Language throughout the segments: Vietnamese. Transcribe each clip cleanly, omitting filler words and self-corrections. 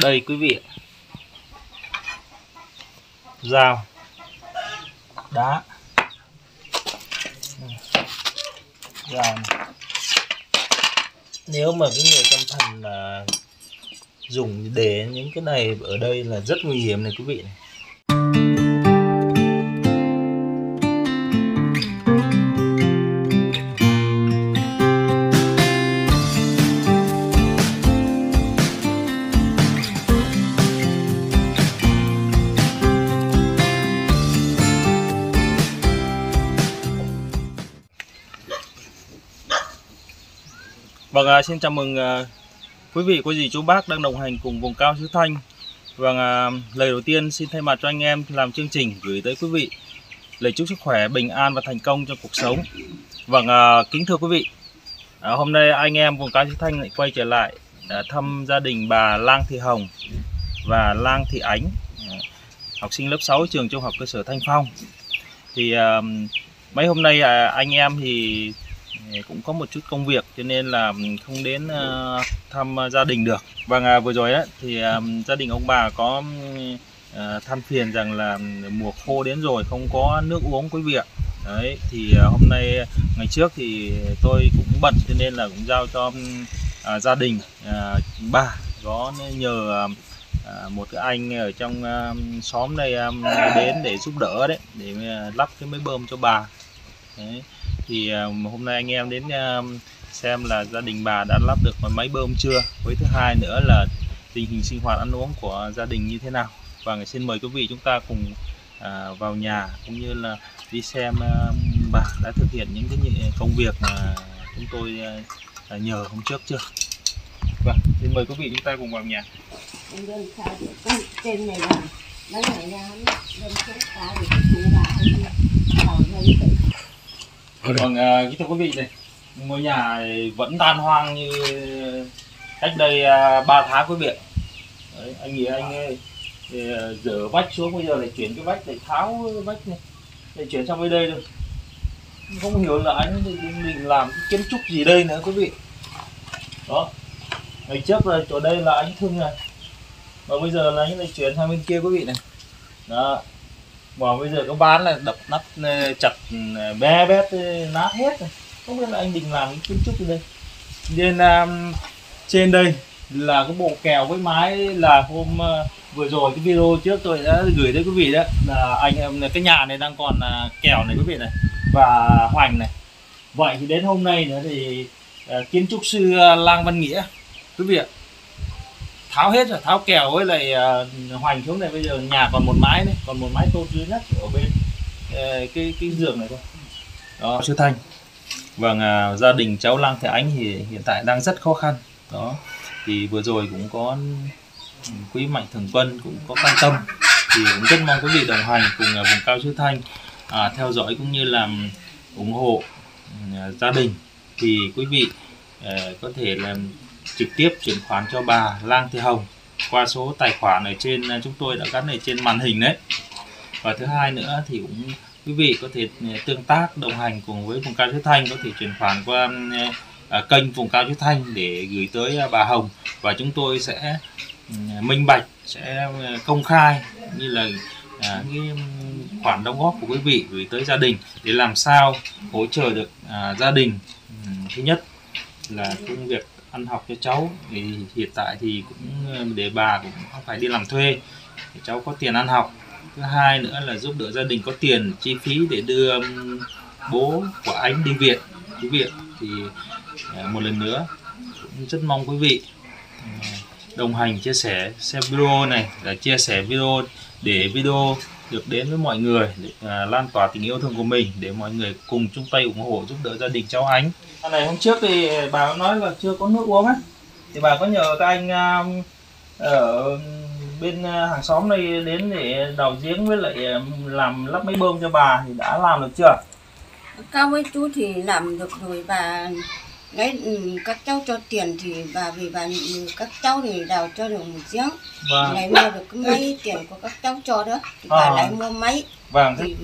Đây quý vị, dao, đá, dao này. Nếu mà cái người tâm thần là dùng để những cái này ở đây là rất nguy hiểm này quý vị này. Vâng, xin chào mừng quý vị, cô dì, chú bác đang đồng hành cùng vùng cao xứ Thanh. Vâng, lời đầu tiên xin thay mặt cho anh em làm chương trình gửi tới quý vị lời chúc sức khỏe, bình an và thành công trong cuộc sống. Vâng, kính thưa quý vị, hôm nay anh em vùng cao xứ Thanh lại quay trở lại thăm gia đình bà Lang Thị Hồng và Lang Thị Ánh, học sinh lớp 6 trường trung học cơ sở Thanh Phong. Thì mấy hôm nay anh em thì cũng có một chút công việc cho nên là không đến thăm gia đình được. Vâng, vừa rồi thì gia đình ông bà có than phiền rằng là mùa khô đến rồi không có nước uống quý vị ạ. Đấy, thì hôm nay ngày trước thì tôi cũng bận cho nên là cũng giao cho gia đình bà có nhờ một cái anh ở trong xóm đây đến để giúp đỡ đấy, để lắp cái máy bơm cho bà. Đấy. Thì hôm nay anh em đến xem là gia đình bà đã lắp được máy bơm chưa, với thứ hai nữa là tình hình sinh hoạt ăn uống của gia đình như thế nào. Và xin mời quý vị chúng ta cùng vào nhà cũng như là đi xem bà đã thực hiện những cái công việc mà chúng tôi nhờ hôm trước chưa. Vâng, xin mời quý vị chúng ta cùng vào nhà. Trên này là mấy ngày ra lên xuống cá thì chú bà hay Vâng, thưa quý vị, này ngôi nhà vẫn tan hoang như cách đây 3 tháng quý vị. Đấy, anh nghĩ anh dỡ vách xuống, bây giờ lại chuyển cái vách, lại tháo vách này, lại chuyển sang bên đây rồi. Không hiểu là anh định làm cái kiến trúc gì đây nữa quý vị. Đó, ngày trước là chỗ đây là anh Thương này, và bây giờ là anh lại chuyển sang bên kia quý vị này. Đó, và bây giờ có bán là đập nắp chặt bé bét nát hết rồi. Không biết là anh định làm cái kiến trúc gì đây. Nên trên đây là cái bộ kèo với mái là hôm vừa rồi cái video trước tôi đã gửi tới quý vị đó, là anh em cái nhà này đang còn kèo này quý vị này và hoành này. Vậy thì đến hôm nay nữa thì kiến trúc sư Lang Văn Nghĩa quý vị ạ, tháo hết rồi, tháo kèo với lại hoành xuống này. Bây giờ nhà còn một mái này, còn một mái tôn duy nhất ở bên cái giường này thôi. Đó, sư Thanh. Vâng, gia đình cháu Lang Thị Ánh thì hiện tại đang rất khó khăn. Đó, thì vừa rồi cũng có quý Mạnh Thường Quân cũng có quan tâm, thì cũng rất mong quý vị đồng hành cùng vùng cao xứ Thanh theo dõi cũng như làm ủng hộ gia đình. Thì quý vị có thể là trực tiếp chuyển khoản cho bà Lang Thị Hồng qua số tài khoản ở trên chúng tôi đã gắn ở trên màn hình đấy. Và thứ hai nữa thì cũng quý vị có thể tương tác đồng hành cùng với vùng cao xứ Thanh, có thể chuyển khoản qua kênh vùng cao xứ Thanh để gửi tới bà Hồng, và chúng tôi sẽ minh bạch, sẽ công khai như là cái khoản đóng góp của quý vị gửi tới gia đình để làm sao hỗ trợ được gia đình. Thứ nhất là công việc ăn học cho cháu, thì hiện tại thì cũng để bà cũng không phải đi làm thuê để cháu có tiền ăn học. Thứ hai nữa là giúp đỡ gia đình có tiền chi phí để đưa bố của anh đi viện quý vị. Thì một lần nữa cũng rất mong quý vị đồng hành, chia sẻ xem video này, là chia sẻ video để video được đến với mọi người, để lan tỏa tình yêu thương của mình, để mọi người cùng chung tay ủng hộ giúp đỡ gia đình cháu Ánh. Này, hôm trước thì bà nói là chưa có nước uống á, thì bà có nhờ các anh ở bên hàng xóm này đến để đào giếng với lại làm lắp máy bơm cho bà, thì đã làm được chưa? Cao với chú thì làm được rồi, bà lấy các cháu cho tiền thì bà vì bà các cháu thì đào cho được một giếng. Vâng. Lại mua được cái máy tiền của các cháu cho đó thì bà lại mua máy. Vâng. Thì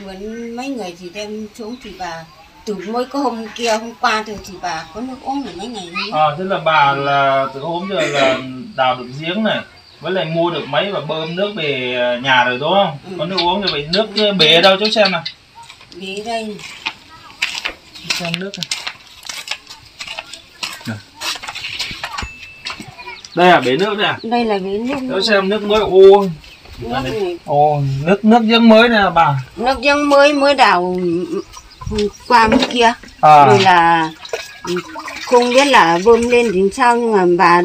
mượn mấy người thì đem xuống, thì bà từ mới có hôm kia hôm qua thôi thì bà có nước uống được mấy ngày nữa. Thế là bà là từ hôm giờ là đào được giếng này, Với lại mua được máy và bơm nước về nhà rồi đúng không? Có nước uống thì vậy nước bể ở đâu chú xem nào. Bể đây. Xem nước này. Đây à, bể nước đây à? Đây là bể nước. Cháu xem nước mới. Ôi. Ồ, nước giếng mới này là bà. Nước giếng mới đào qua bên kia. Rồi là không biết là bơm lên đến sao, nhưng mà bà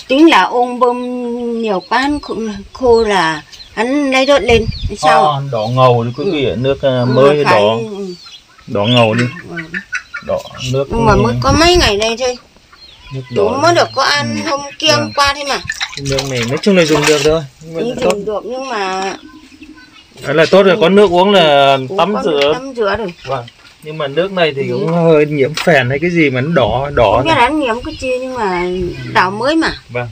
tính là ông bơm nhiều quá khô là hắn lấy đốt lên sao? Đỏ ngầu đi quý vị, nước mới đỏ. Đỏ ngầu đi. Đỏ nước. Nhưng mà mới có mấy ngày đây thôi. Chúng mới được có ăn hôm kia hôm qua thế mà. Nước này nói chung là dùng được thôi. Dùng được nhưng mà đấy là tốt rồi, có nước uống là tắm rửa. Tắm rửa rồi. Vâng. Nhưng mà nước này thì cũng hơi nhiễm phèn hay cái gì mà nó đỏ. Không biết là nhiễm cái chi nhưng mà đào mới mà. Vâng.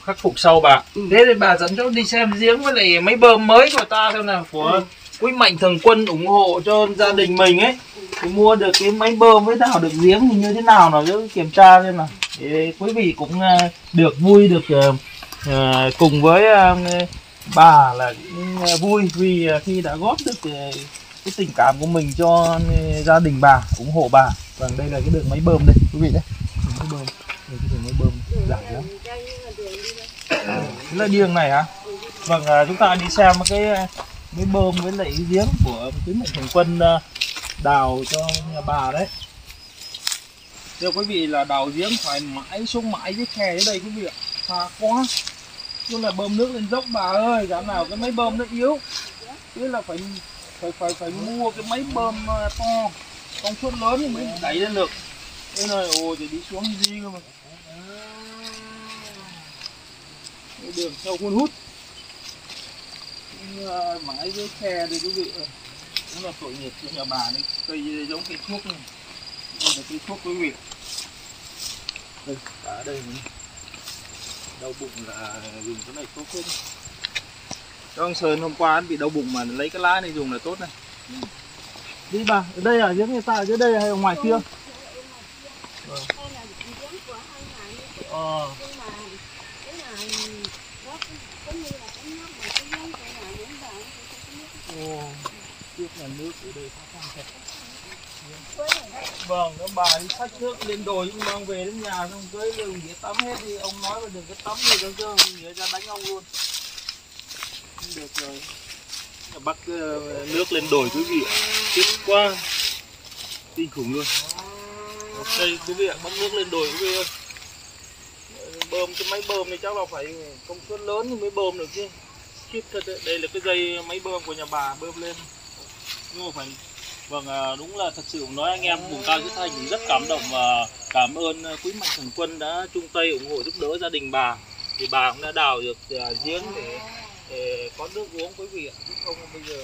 Khắc phục sau bà. Thế thì bà dẫn cháu đi xem giếng với lại máy bơm mới của ta xem nào, của Quý Mạnh Thường Quân ủng hộ cho gia đình mình ấy. Thì mua được cái máy bơm với đào được giếng thì như thế nào nào chứ kiểm tra xem nào. Thì quý vị cũng được vui, được cùng với bà là vui vì khi đã góp được cái tình cảm của mình cho gia đình bà, ủng hộ bà. Vâng, đây là cái đường máy bơm đây quý vị đấy. Máy bơm. Đây, cái đường máy bơm dài lắm. Đây là đường này hả? Vâng, chúng ta đi xem cái máy bơm với lại giếng của Quý Mạnh Thường Quân đào cho nhà bà đấy. Thưa quý vị là đào giếng phải mãi xuống mãi với khe ở đây quý vị ạ, xa quá. Chứ là bơm nước lên dốc bà ơi, dám nào cái máy bơm nó yếu. Chứ là phải mua cái máy bơm to, công suất lớn thì mới đẩy lên được. Thế này ôi thì đi xuống gì cơ mà. Cái đường sâu hun hút. Mãi với khe đây quý vị ơi. Cũng là tội nghiệp cho nhà bà đấy, cây giống cây thuốc này. Đây là cây thuốc quý vị. Đây, cả đây này. Đau bụng là dùng cái này tốt hơn. Cho ông Sơn hôm qua anh bị đau bụng mà lấy cái lá này dùng là tốt này. Đi bà, ở đây à, giếng người ta ở dưới đây hay ở ngoài kia? Vâng. Tiếc là nước ở đây khó khăn thật. Vâng, các bà đi xách nước lên đồi nhưng mang về đến nhà xong cưới đường để tắm hết đi. Ông nói là đừng có tắm gì đâu chứ, nghĩa ra đánh ông luôn. Không được rồi. Bắt nước lên đồi quý vị ạ. Tiếc quá. Kinh khủng luôn. Đây quý vị ạ, bắt nước lên đồi quý vị ơi. Bơm cái máy bơm này chắc là phải công suất lớn thì mới bơm được chứ. Khiếp thật đấy. Đây là cái dây máy bơm của nhà bà bơm lên. Nhưng mà phải vâng, đúng là thật sự nói anh em vùng cao Chiết Thanh rất cảm động và cảm ơn Quý Mạnh Thường Quân đã chung tay ủng hộ giúp đỡ gia đình bà. Thì bà cũng đã đào được giếng để có nước uống quý vị ạ. Chứ không bây giờ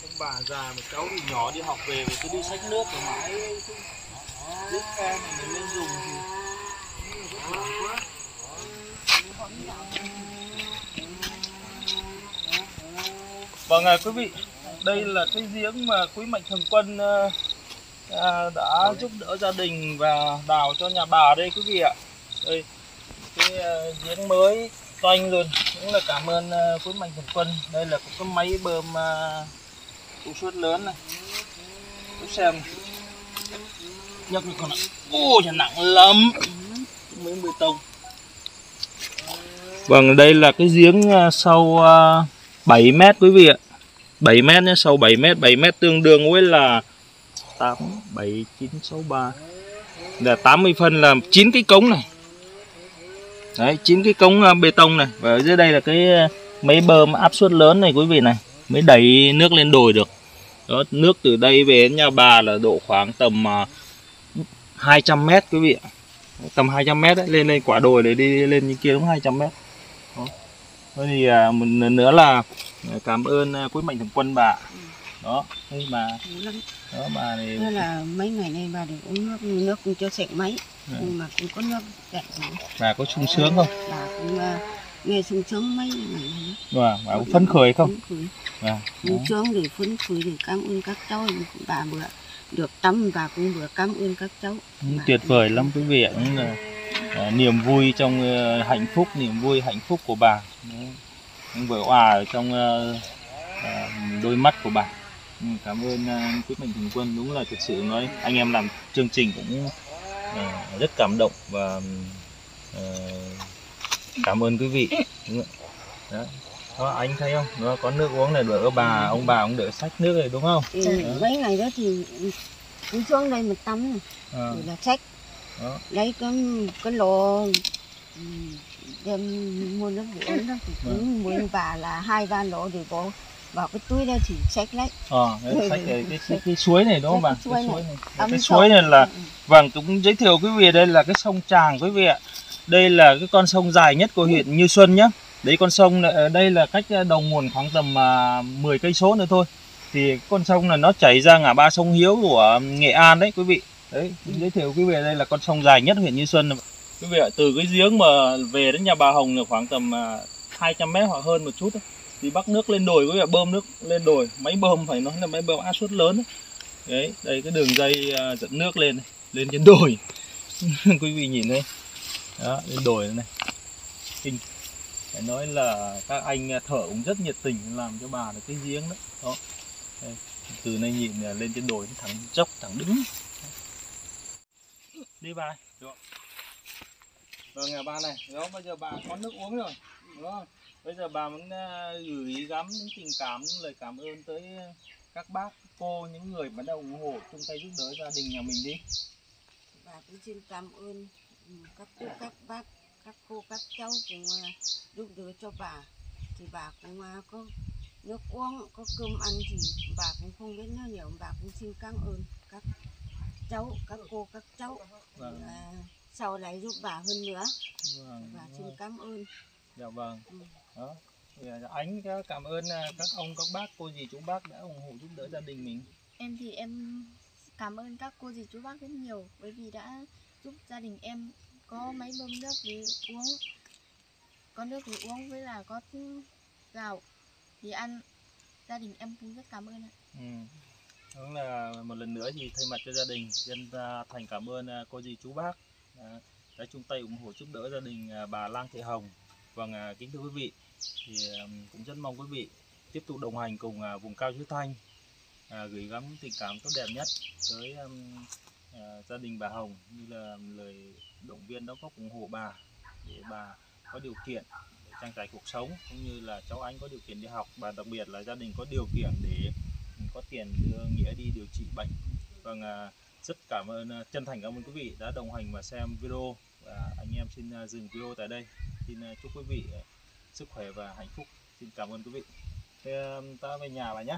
ông bà già mà cháu thì nhỏ đi học về cứ đi xách nước rồi mãi nước khe này mình lên dùng thì rất là quá. Vâng, quý vị, đây là cái giếng mà Quý Mạnh Thường Quân đã giúp đỡ gia đình và đào cho nhà bà đây quý vị ạ. Đây, cái giếng mới toanh luôn, cũng là cảm ơn Quý Mạnh Thường Quân. Đây là cái máy bơm công suất lớn này. Tôi xem nhấc được con ạ. Ôi trời, nặng lắm. Mới bê tông. Vâng, đây là cái giếng sâu 7 mét quý vị ạ. 7 mét nhé, sâu 7 mét. 7 mét tương đương với là 8, 7, 9, 6, 3 là 80 phân, là 9 cái cống này. Đấy, 9 cái cống bê tông này. Và ở dưới đây là cái máy bơm áp suất lớn này quý vị này, mới đẩy nước lên đồi được. Đó, nước từ đây về đến nhà bà là độ khoảng tầm 200 mét quý vị ạ. Tầm 200 mét đấy, lên quả đồi để đi lên như kia đúng 200 mét. Đó. Thôi thì một lần nữa là cảm ơn Quý Mạnh Thường Quân bà. Đó, đây bà. Đó bà này. Thế là mấy ngày nay bà được uống nước cũng cho sạch máy. Nhưng mà cũng có nước đẹp rồi. Bà có sung sướng không? Bà cũng nghe sung sướng mấy ngày này. Bà cũng phấn khởi không? Phấn khởi. Sung sướng để phấn khởi để cảm ơn các cháu. Bà bữa được tắm và cũng vừa cảm ơn các cháu. Tuyệt vời lắm quý vị ạ. niềm vui trong hạnh phúc, niềm vui hạnh phúc của bà vỡ òa ở trong đôi mắt của bà. Cảm ơn quý mạnh thường quân, đúng là thực sự nói anh em làm chương trình cũng rất cảm động và cảm ơn quý vị. Đó. Đó, anh thấy không? Nó có nước uống này, đỡ bà, ông bà cũng đỡ xách nước này đúng không? Mấy ngày đó thì cứ xuống đây mà tắm này, rồi là xách. Lấy cái lọ đem mua nước uống đó thì cứ mua bà là 2-3 lọ để bỏ vào cái túi đó thì xách lấy. Xách cái suối này đúng không bà? Cái suối này là vâng, cũng giới thiệu quý vị, đây là cái sông Tràng quý vị ạ. Đây là cái con sông dài nhất của huyện Như Xuân nhá. Đấy, con sông ở đây là cách đầu nguồn khoảng tầm 10 cây số nữa thôi. Thì con sông này nó chảy ra ngã ba sông Hiếu của Nghệ An đấy quý vị. Đấy, giới thiệu quý vị, đây là con sông dài nhất huyện Như Xuân. Quý vị ạ, từ cái giếng mà về đến nhà bà Hồng là khoảng tầm 200 mét hoặc hơn một chút đấy. Thì bắc nước lên đồi, quý vị ạ, bơm nước lên đồi, máy bơm phải nói là máy bơm áp suất lớn đấy. Đấy, đây cái đường dây dẫn nước lên trên đồi. Quý vị nhìn đây. Đó, lên đồi này. Kinh. Phải nói là các anh thợ cũng rất nhiệt tình làm cho bà được cái giếng đó. Đó. Đây, từ này nhìn lên trên đồi thẳng dốc, thẳng đứng. Đi bà. Được. Vâng, nhà bà này, đó, bây giờ bà có nước uống rồi, đúng không? Bây giờ bà muốn gửi gắm những tình cảm, những lời cảm ơn tới các bác, cô, những người mà đã ủng hộ chung tay giúp đỡ gia đình nhà mình đi. Bà cũng xin cảm ơn các cô, các bác, các cô, các cháu cũng giúp đỡ cho bà. Thì bà cũng có nước uống, có cơm ăn thì bà cũng không biết nói nhiều. Bà cũng xin cảm ơn các cháu, các cô, các cháu. Vâng. Sau này giúp bà hơn nữa. Vâng, bà xin cảm ơn. Dạ vâng. Đó. Anh cảm ơn các ông, các bác, cô dì, chú bác đã ủng hộ giúp đỡ gia đình mình. Em thì em cảm ơn các cô dì, chú bác rất nhiều, bởi vì đã giúp gia đình em có máy bơm nước để uống, có nước để uống với là có gạo để ăn. Gia đình em cũng rất cảm ơn ạ. Đúng là một lần nữa thì thay mặt cho gia đình, dân thành cảm ơn cô dì, chú bác đã chung tay ủng hộ giúp đỡ gia đình bà Lang Thị Hồng. Vâng, kính thưa quý vị, thì cũng rất mong quý vị tiếp tục đồng hành cùng vùng cao Chí Thanh, gửi gắm tình cảm tốt đẹp nhất tới gia đình bà Hồng, như là lời động viên đóng góp ủng hộ bà để bà có điều kiện để trang trải cuộc sống, cũng như là cháu anh có điều kiện đi học, và đặc biệt là gia đình có điều kiện để có tiền đưa Nghĩa đi điều trị bệnh. Vâng, rất cảm ơn, chân thành cảm ơn quý vị đã đồng hành và xem video, và anh em xin dừng video tại đây. Xin chúc quý vị sức khỏe và hạnh phúc. Xin cảm ơn quý vị. Thế ta về nhà bà nhé.